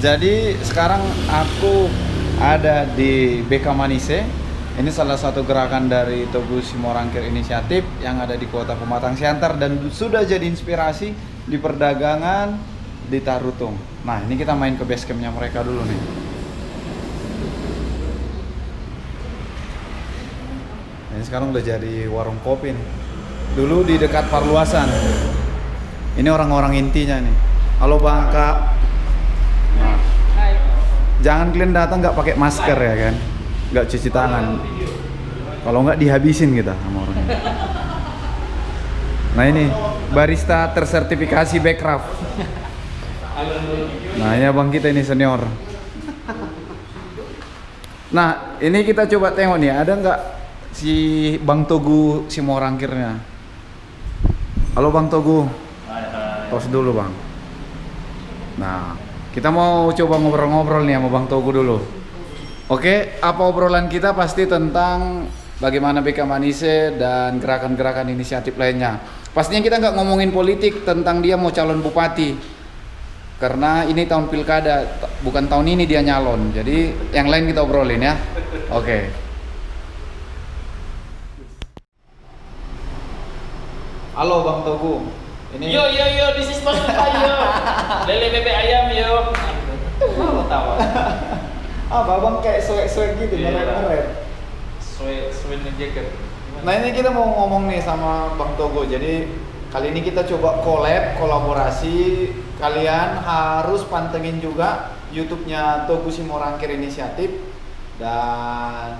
Jadi sekarang aku ada di BK Manise. Ini salah satu gerakan dari Togu Simorangkir Inisiatif yang ada di Kota Pematang Siantar dan sudah jadi inspirasi di perdagangan di Tarutung. Nah, ini kita main ke base campnya mereka dulu nih. Ini sekarang udah jadi warung kopi nih. Dulu di dekat Parluasan. Ini orang-orang intinya nih. Halo Bang Kak. Nah, jangan kalian datang nggak pakai masker ya kan, nggak cuci tangan. Kalau nggak dihabisin kita sama orangnya. Nah ini barista tersertifikasi Backcraft. Nah ini abang kita ini senior. Nah ini kita coba tengok nih, ada nggak si Bang Togu Simorangkirnya? Halo Bang Togu. Tos dulu Bang. Nah kita mau coba ngobrol-ngobrol nih sama Bang Togu dulu. Oke, apa obrolan kita pasti tentang bagaimana BK Manise dan gerakan-gerakan inisiatif lainnya. Pastinya kita nggak ngomongin politik tentang dia mau calon bupati. Karena ini tahun pilkada, bukan tahun ini dia nyalon. Jadi yang lain kita obrolin ya. Oke. Halo Bang Togu. Ini Yo, this is Bang Lupa, yo. Lele bebek ayam, yo. Mau tahu? Babang kayak swag-swag gitu, Iya. ngeret-ngeret. Swing jacket. Nah ini kita mau ngomong nih sama Bang Togo. Jadi kali ini kita coba kolaborasi. Kalian harus pantengin juga YouTube-nya Togu Simorangkir Inisiatif. Dan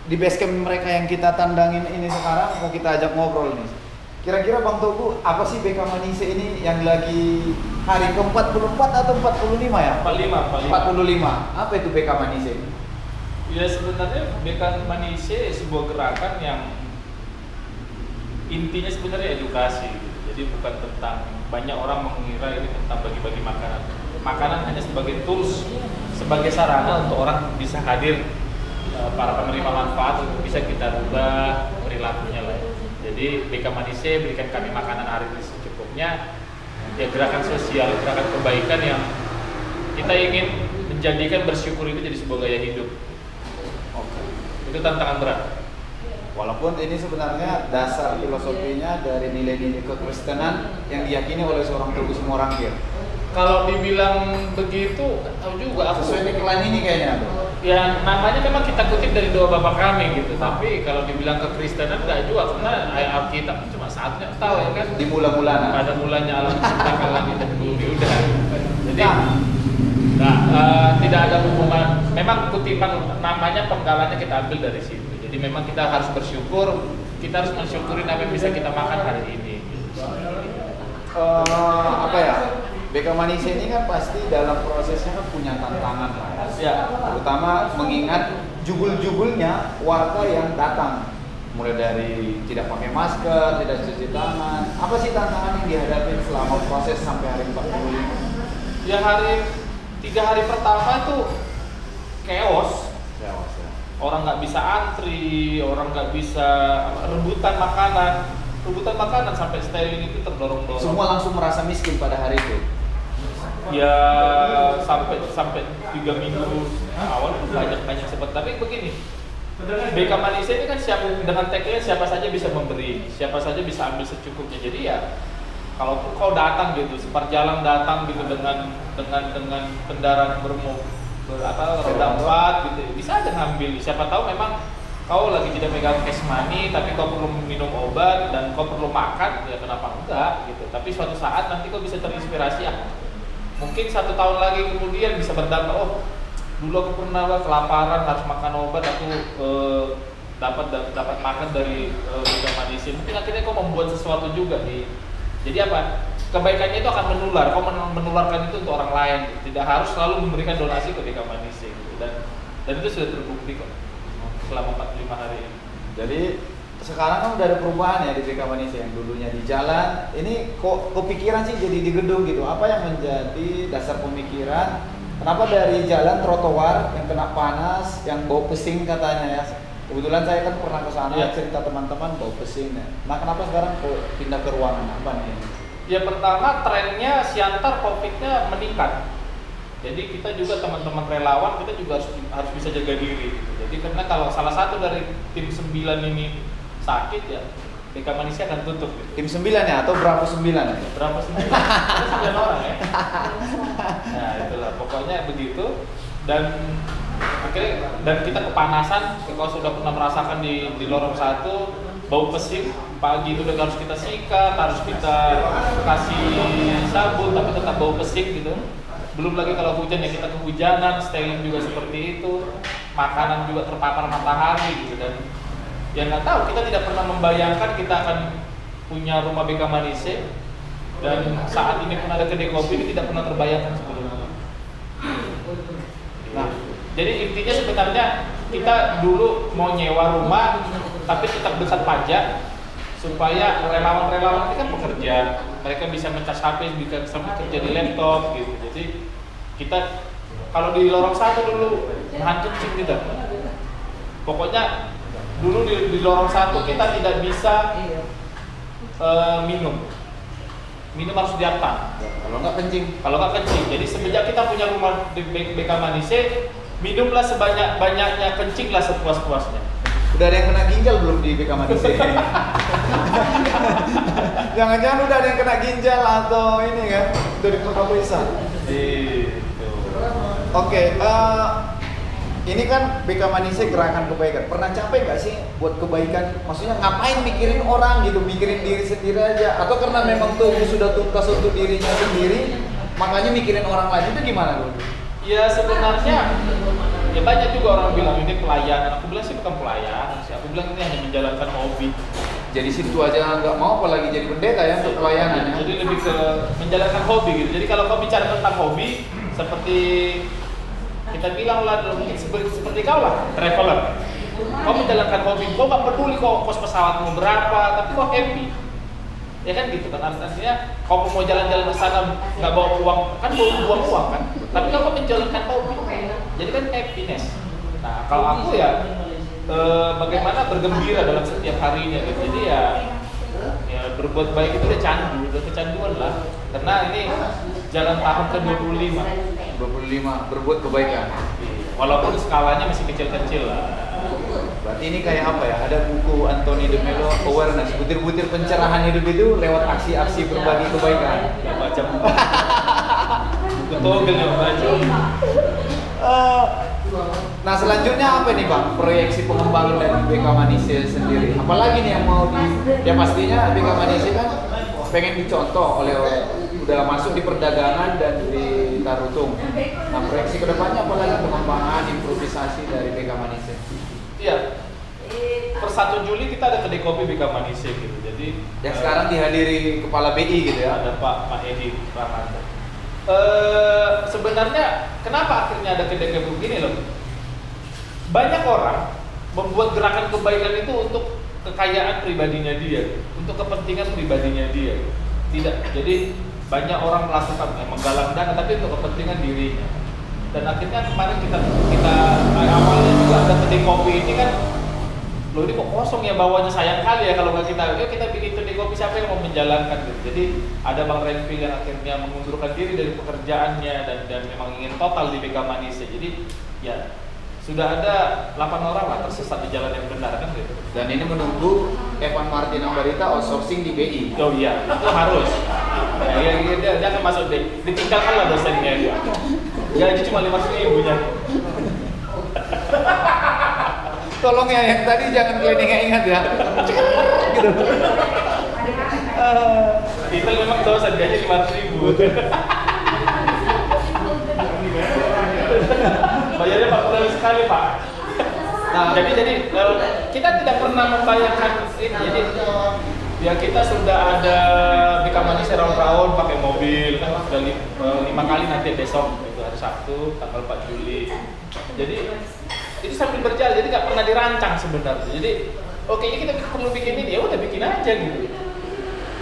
di basecamp mereka yang kita tandangin ini sekarang mau kita ajak ngobrol nih. Kira-kira Bang Togu, apa sih BK Manise ini yang lagi hari ke-44 atau 45 ya? 45. 45. Apa itu BK Manise? Ya sebenarnya BK Manise sebuah gerakan yang intinya sebenarnya edukasi. Jadi bukan tentang, banyak orang mengira ini tentang bagi-bagi makanan. Makanan hanya sebagai tools, sebagai sarana untuk orang bisa hadir, para penerima manfaat untuk bisa kita rubah perilakunya lah. Jadi BK Manise berikan kami makanan hari ini secukupnya. Ya gerakan sosial, gerakan kebaikan yang kita ingin menjadikan bersyukur itu jadi sebuah gaya hidup. Oke. Itu tantangan berat. Walaupun ini sebenarnya dasar filosofinya dari nilai-nilai kekristenan yang diyakini oleh seorang Togu Simorangkir. Kalau dibilang begitu, tahu juga aku. Sesuai iklan ini kayaknya tuh. Ya namanya memang kita kutip dari doa Bapa kami gitu. Tapi kalau dibilang kekristenan enggak juga, karena Alkitab cuma satunya tahu ya kan. Di mula-mulana. Pada mulanya Allah menciptakan langit dan bumi udah. Jadi tidak ada hubungan. Memang kutipan namanya penggalannya kita ambil dari situ. Jadi memang kita harus bersyukur. Kita harus mensyukuri apa yang bisa kita makan hari ini. Apa ya? BK Manise ini kan pasti dalam prosesnya kan punya tantangan lah Ya. Terutama mengingat jubul-jubulnya warga yang datang. Mulai dari tidak pakai masker, tidak cuci tangan. Apa sih tantangan yang dihadapi selama proses sampai hari 45? Ya 3 hari pertama itu chaos. Ya. Orang nggak bisa antri, orang nggak bisa rebutan makanan sampai styling itu terdorong-dorong. Semua langsung merasa miskin pada hari itu. Ya sampai 3 minggu awal itu banyak sempat. Tapi begini, BK Manise ini kan dengan tagline siapa saja bisa memberi, siapa saja bisa ambil secukupnya. Jadi ya kalau kau datang gitu, seperjalan datang gitu dengan kendaraan roda 4 gitu, bisa aja ngambil. Siapa tahu memang kau lagi tidak pegang cash money, tapi kau perlu minum obat dan kau perlu makan, ya kenapa enggak gitu. Tapi suatu saat nanti kau bisa terinspirasi ya. Mungkin 1 tahun lagi kemudian bisa berdampak, oh dulu aku pernah kelaparan harus makan obat, aku dapat makan dari BK Manise. Mungkin akhirnya kau membuat sesuatu juga nih. Jadi apa? Kebaikannya itu akan menular. Kau menularkan itu untuk orang lain. Tidak harus selalu memberikan donasi ke BK Manise gitu. Dan itu sudah terbukti kok selama 45 hari ini. Jadi sekarang kan udah ada perubahan ya di BK Manise, yang dulunya di jalan. Ini kok kepikiran sih jadi di gedung gitu. Apa yang menjadi dasar pemikiran? Kenapa dari jalan trotoar yang kena panas, yang bau pesing katanya ya? Kebetulan saya kan pernah ke sana, cerita teman-teman bau pesing ya. Nah kenapa sekarang kok pindah ke ruangan apa nih? Ya pertama trennya Siantar COVID-nya meningkat. Jadi kita juga teman-teman relawan kita juga harus bisa jaga diri gitu. Jadi karena kalau salah satu dari tim 9 ini sakit ya BK Malaysia akan tutup gitu. Tim 9 ya atau berapa 9 ya? Berapa 9? Ada 9 orang ya. Nah, itulah pokoknya begitu dan akhirnya dan kita kepanasan kalau sudah pernah merasakan di lorong 1 bau pesing pagi itu udah harus kita sikat, harus kita kasih sabun tapi tetap bau pesing gitu. Belum lagi kalau hujan ya kita kehujanan, styling juga seperti itu, makanan juga terpapar matahari gitu dan ya nggak tahu kita tidak pernah membayangkan kita akan punya rumah BK Manise dan saat ini pun ada kedai kopi ini tidak pernah terbayangkan sebelumnya. Nah, jadi intinya sebenarnya kita dulu mau nyewa rumah tapi tetap dekat pajak supaya relawan-relawan ini kan bekerja, mereka bisa mencas HP, bisa sambil kerja di laptop gitu. Jadi kita kalau di lorong 1 dulu nahan kencing kita. Pokoknya dulu di lorong 1 kita tidak bisa minum harus di atas. Kalau nggak kencing. Kalau nggak kencing. Jadi semenjak kita punya rumah di BK Manise, minumlah sebanyak-banyaknya, kencinglah sepuas-puasnya. Udah ada yang kena ginjal belum di BK Manise? Jangan-jangan udah ada yang kena ginjal atau ini kan dari periksa. Gitu. Oke, ini kan BK Manise gerakan kebaikan. Pernah capek nggak sih buat kebaikan? Maksudnya ngapain mikirin orang gitu, mikirin diri sendiri aja? Atau karena memang tubuh sudah tuntas untuk dirinya sendiri, makanya mikirin orang lain itu gimana dulu? Ya sebenarnya ya banyak juga orang bilang ini pelayanan. Aku bilang sih bukan pelayanan sih. Aku bilang ini hanya menjalankan hobi. Jadi situ aja nggak mau apalagi jadi pendeta ya untuk pelayanan ya? Jadi lebih ke menjalankan hobi gitu. Jadi kalau kau bicara tentang hobi, seperti kita bilang lah mungkin seperti kau lah, traveler. Kau menjalankan hobi, kau nggak peduli kos pesawatmu berapa, tapi kau happy. Ya kan gitu kan, artinya kau mau jalan-jalan ke sana nggak bawa uang, kan buang uang kan. Tapi kau menjalankan hobi, jadi kan happiness. Nah kalau aku ya bagaimana bergembira dalam setiap harinya gitu. Jadi ya berbuat baik itu udah kecanduan lah. Karena ini jalan tahun ke-25. 25 berbuat kebaikan. Walaupun skalanya masih kecil-kecil lah. Berarti ini kayak apa ya? Ada buku Anthony de Mello Awareness, butir-butir pencerahan hidup itu lewat aksi-aksi berbagi kebaikan. Ya baca buku. Buku togel yang baca. Nah selanjutnya apa nih Bang? Proyeksi pengembangan dari BK Manise sendiri. Apalagi nih yang mau ya pastinya BK Manise kan pengen dicontoh oleh udah masuk di perdagangan dan di Tarutung. Nah proyeksi kedepannya apalagi pengembangan improvisasi dari BK Manise? Iya. Per 1 Juli kita ada kedai kopi BK Manise gitu. Jadi yang sekarang dihadiri kepala BI gitu ya. Ada Pak Edi Rahmanto. Sebenarnya kenapa akhirnya ada kedai kopi begini loh? Banyak orang membuat gerakan kebaikan itu untuk kekayaan pribadinya dia, untuk kepentingan pribadinya dia. Tidak. Jadi banyak orang melakukan menggalang dana tapi untuk kepentingan dirinya. Dan akhirnya kemarin kita awalnya juga ada kedai kopi ini kan, loh ini kok kosong ya bawahnya, sayang kali ya kalau nggak kita bikin kedai kopi, siapa yang mau menjalankan gitu. Jadi ada Bang Renvil yang akhirnya mengundurkan diri dari pekerjaannya dan memang ingin total di BK Manise. Jadi ya sudah ada 8 orang lah tersesat di jalan yang benar kan gitu. Dan ini menunggu Evan Martin Ambarita outsourcing di BI. Oh iya, itu harus. Dia akan masuk deh. Ditinggalkanlah dosennya dia. Gaji cuma 500.000 nya. Tolong ya yang tadi jangan cleaning ingat ya. Gitu. Kita memang dosen gaji 500.000. Bayarnya 40 sekali Pak. Nah, jadi kita tidak pernah membayangkan ini. Jadi ya kita sudah ada BK Manise round-round pakai mobil kan sudah 5 kali nanti besok itu hari Sabtu tanggal 4 Juli. Jadi itu sambil berjalan, jadi nggak pernah dirancang sebenarnya. Jadi oke kita perlu bikin ini, ya udah bikin aja gitu.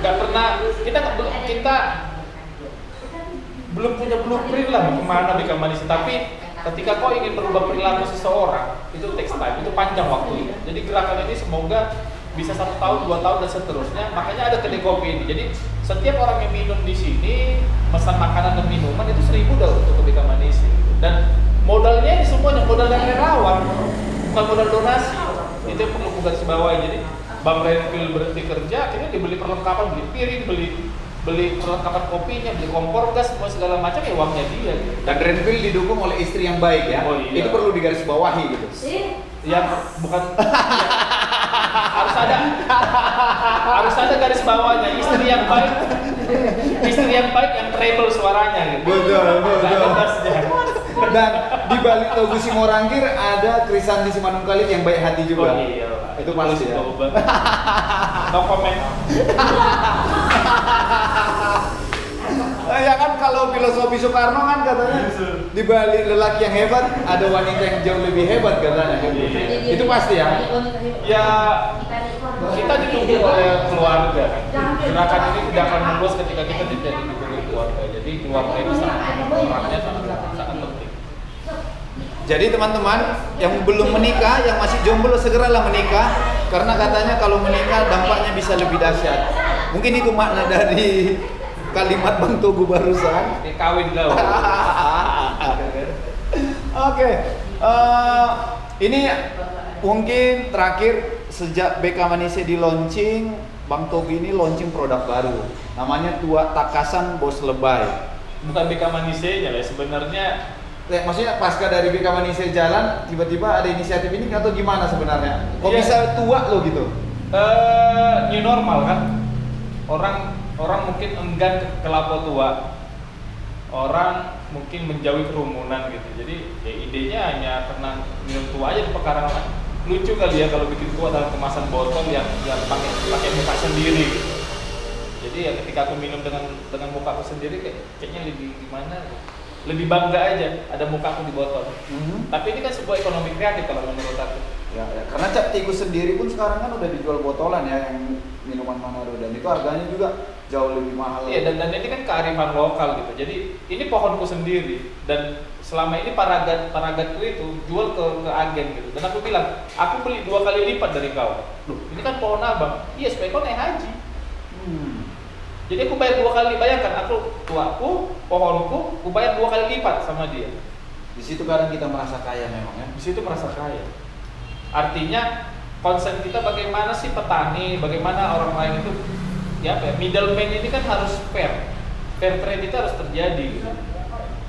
Nggak pernah kita belum punya blueprint lah kemana BK Manise, tapi ketika kau ingin merubah perilaku seseorang itu takes time, itu panjang waktunya. Jadi gerakan ini semoga bisa 1 tahun, 2 tahun dan seterusnya. Makanya ada kedai kopi ini. Jadi Setiap orang yang minum di sini, pesan makanan dan minuman itu 1.000 udah untuk ke BK Manise. Dan modalnya ini semuanya modal dari relawan, bukan modal donasi. Itu yang perlu garis bawahi. Jadi Bang Renvil berhenti kerja, akhirnya dibeli perlengkapan, beli piring, beli perlengkapan kopinya, beli kompor gas, semua segala macam ya uangnya dia. Dan Renvil didukung oleh istri yang baik ya. Oh, iya. Itu perlu digarisbawahi gitu. Yang bukan harus ada garis bawahnya, istri yang baik yang treble suaranya gitu. Betul. Nggak ada bassnya. Dan di balik Togu Simorangkir ada Krisanti Simanungkalit yang baik hati juga. Oh iya, itu pasti ya. No comment. Ya kan kalau filosofi Soekarno kan katanya di balik lelaki yang hebat ada wanita yang jauh lebih hebat katanya. Itu pasti ya. Ya kita didukung oleh keluarga. Gerakan ini tidak akan mulus ketika kita tidak didukung oleh keluarga. Jadi keluarga itu perannya sangat penting. Jadi teman-teman yang belum menikah, yang masih jomblo segeralah menikah karena katanya kalau menikah dampaknya bisa lebih dahsyat. Mungkin itu makna dari kalimat Bang Togu barusan. Kawin lah. Oke. Ini mungkin terakhir sejak BK Manise di launching, Bang Togu ini launching produk baru. Namanya Tua Takasan Bos Lebay. Bukan BK Manise-nya ya, sebenarnya maksudnya pasca dari BK Manise jalan, tiba-tiba ada inisiatif ini atau gimana sebenarnya? Kok Iya. bisa tua lo gitu? New normal kan. Orang mungkin enggan ke lapo tua. Orang mungkin menjauhi kerumunan gitu. Jadi ya idenya hanya karena minum tua aja di pekarangan. Lucu kali ya kalau bikin tua dalam kemasan botol yang pakai muka sendiri gitu. Jadi ya ketika aku minum dengan muka aku sendiri kayaknya lebih gimana? Lebih bangga aja ada muka aku di botol. Tapi ini kan sebuah ekonomi kreatif kalau menurut aku. Ya, karena cap tikus sendiri pun sekarang kan udah dijual botolan ya yang minuman Manado dan itu harganya juga jauh lebih mahal. Iya dan ini kan kearifan lokal gitu. Jadi ini pohonku sendiri dan selama ini paragatku itu jual ke agen gitu. Dan aku bilang, aku beli 2 kali lipat dari kau. Loh, ini kan pohon abang. Iya, supaya kau naik haji. Jadi aku bayar 2 kali, bayangkan aku tuaku, pohonku, aku bayar 2 kali lipat sama dia. Di situ kadang kita merasa kaya memang ya. Di situ merasa kaya. Artinya konsep kita bagaimana sih petani, bagaimana orang lain itu ya apa ya, middleman ini kan harus fair trade itu harus terjadi gitu.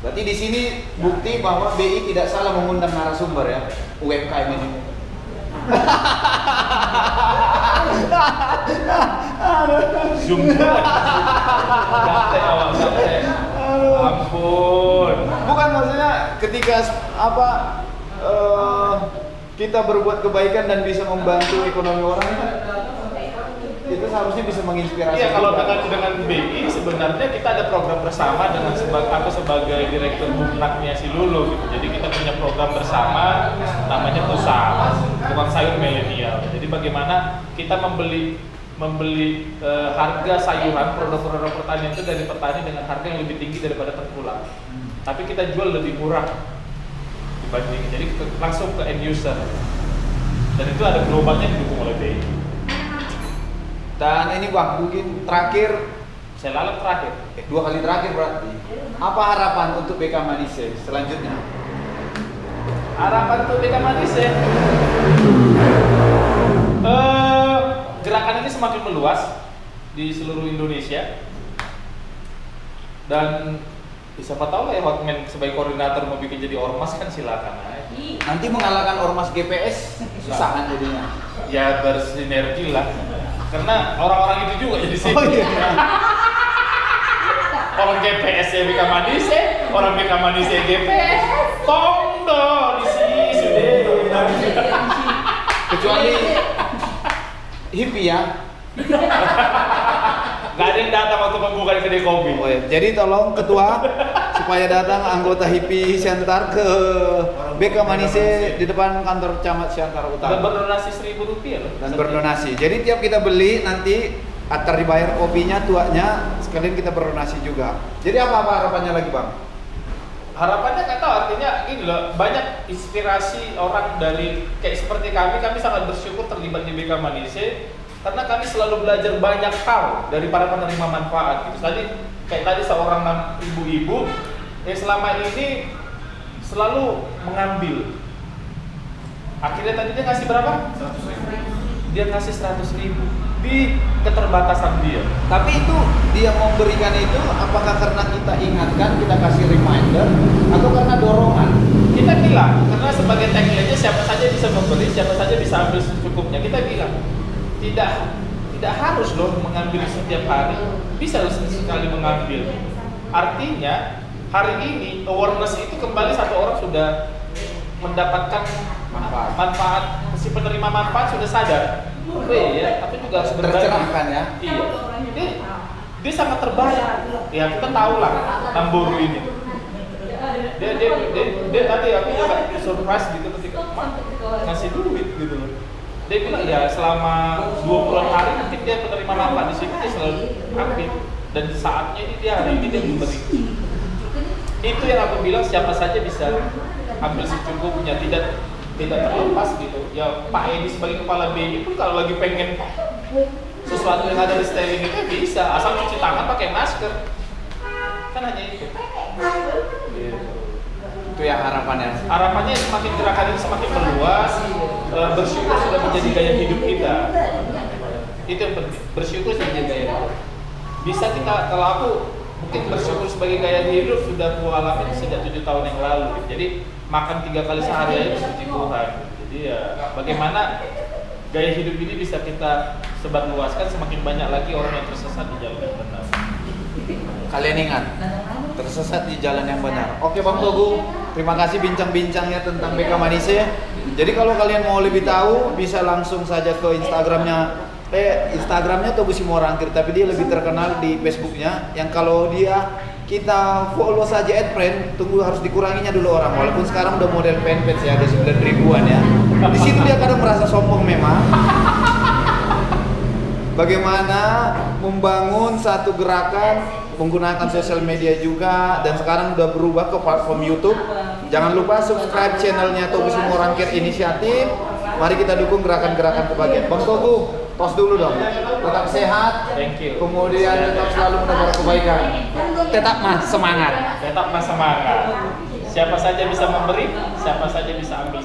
Berarti di sini bukti bahwa BI tidak salah mengundang narasumber ya UMKM ini. Zoom ampun. Bukan maksudnya ketika kita berbuat kebaikan dan bisa membantu ekonomi orang itu seharusnya bisa menginspirasi. Iya, kalau dengan BI sebenarnya kita ada program bersama dengan aku sebagai direktur Buknaknya si Lulu gitu. Jadi kita punya program bersama namanya TUSA, tukang sayur milenial. Jadi bagaimana kita membeli harga sayuran produk-produk pertanian itu dari petani dengan harga yang lebih tinggi daripada tengkulak. Tapi kita jual lebih murah dibanding, jadi langsung ke end user. Dan itu ada gelombangnya didukung oleh BI. Dan ini Bang, mungkin terakhir, Saya lalap terakhir. 2 kali terakhir berarti. Apa harapan untuk BK Manise selanjutnya? Harapan untuk BK Manise, gerakan ini semakin meluas di seluruh Indonesia. Dan siapa tahu lah ya Hotman sebagai koordinator mau bikin jadi ormas kan silakan aja. Nanti mengalahkan ormas GPS susah kan jadinya. Ya bersinergi lah. Karena orang-orang itu juga jadi sini. Oh, iya. Orang GPS ya BK Manise, orang BK Manise GPS. Tondo di sini sudah. Kecuali hippie ya. Gak ada yang datang waktu pembukaan kedai kopi. Oh, iya. Jadi tolong ketua supaya datang anggota hippie Siantar ke BK Manise di depan kantor camat Siantar Dan Utara. berdonasi Rp1.000 loh. Dan berdonasi. Jadi tiap kita beli nanti antar dibayar kopinya, tuanya sekalian kita berdonasi juga. Jadi apa harapannya lagi Bang? Harapannya nggak tahu, artinya gini loh, banyak inspirasi orang dari kayak seperti kami sangat bersyukur terlibat di BK Manise karena kami selalu belajar banyak hal dari para penerima manfaat gitu. Kayak tadi seorang ibu-ibu yang selama ini selalu mengambil. Akhirnya tadi dia ngasih berapa? 100.000. Dia ngasih 100.000 di keterbatasan dia. Tapi itu dia mau berikan itu apakah karena kita ingatkan, kita kasih reminder, atau karena dorongan? Kita bilang, karena sebagai tagline-nya siapa saja bisa memberi, siapa saja bisa ambil secukupnya. Kita bilang, tidak harus loh mengambil setiap hari, bisa loh sekali mengambil. Artinya hari ini awareness itu kembali, satu orang sudah mendapatkan manfaat. Si penerima manfaat sudah sadar. Ya, aku juga harus berbagi. Tercerahkan ya. Iya. Dia sangat terbayar. Ya kita tahu lah Namboru ini. Dia tadi aku juga surprise gitu ketika ngasih duit gitu loh. Dia bilang ya selama 20-an hari mungkin dia penerima manfaat di sini, dia selalu ambil, dan saatnya ini dia hari ini dia memberi. Itu yang aku bilang, siapa saja bisa ambil secukupnya, tidak terlepas gitu. Ya Pak Edi sebagai kepala BI pun kalau lagi pengen sesuatu yang ada di styling itu bisa, asal cuci tangan pakai masker, kan hanya itu. Itu ya harapannya. Harapannya semakin gerakan ini semakin meluas, bersyukur sudah menjadi gaya hidup kita. Itu yang penting, bersyukur sudah menjadi gaya hidup. Bisa kita, kalau aku mungkin bersyukur sebagai gaya hidup sudah aku alami sejak 7 tahun yang lalu. Jadi makan 3 kali sehari aja puji Tuhan. Jadi ya bagaimana gaya hidup ini bisa kita sebarluaskan, semakin banyak lagi orang yang tersesat di jalan yang benar. Kalian ingat, tersesat di jalan yang benar. Oke Bang Togu, terima kasih bincang-bincangnya tentang BK Manise. Jadi kalau kalian mau lebih tahu, bisa langsung saja ke Instagramnya Togu Simorangkir, tapi dia lebih terkenal di Facebooknya. Yang kalau kita follow saja @friend, tunggu harus dikuranginya dulu orang. Walaupun sekarang udah model fanpage ya, ada 9 ribuan ya. Di situ dia kadang merasa sombong memang. Bagaimana membangun satu gerakan menggunakan sosial media juga, dan sekarang udah berubah ke platform YouTube. Jangan lupa subscribe channelnya Togu Simorangkir Inisiatif. Mari kita dukung gerakan-gerakan kebahagiaan. Bang Togu, tos dulu dong. Tetap sehat. Thank you. Kemudian tetap selalu menebar kebaikan. Tetap semangat. Tetap semangat. Siapa saja bisa memberi, siapa saja bisa ambil.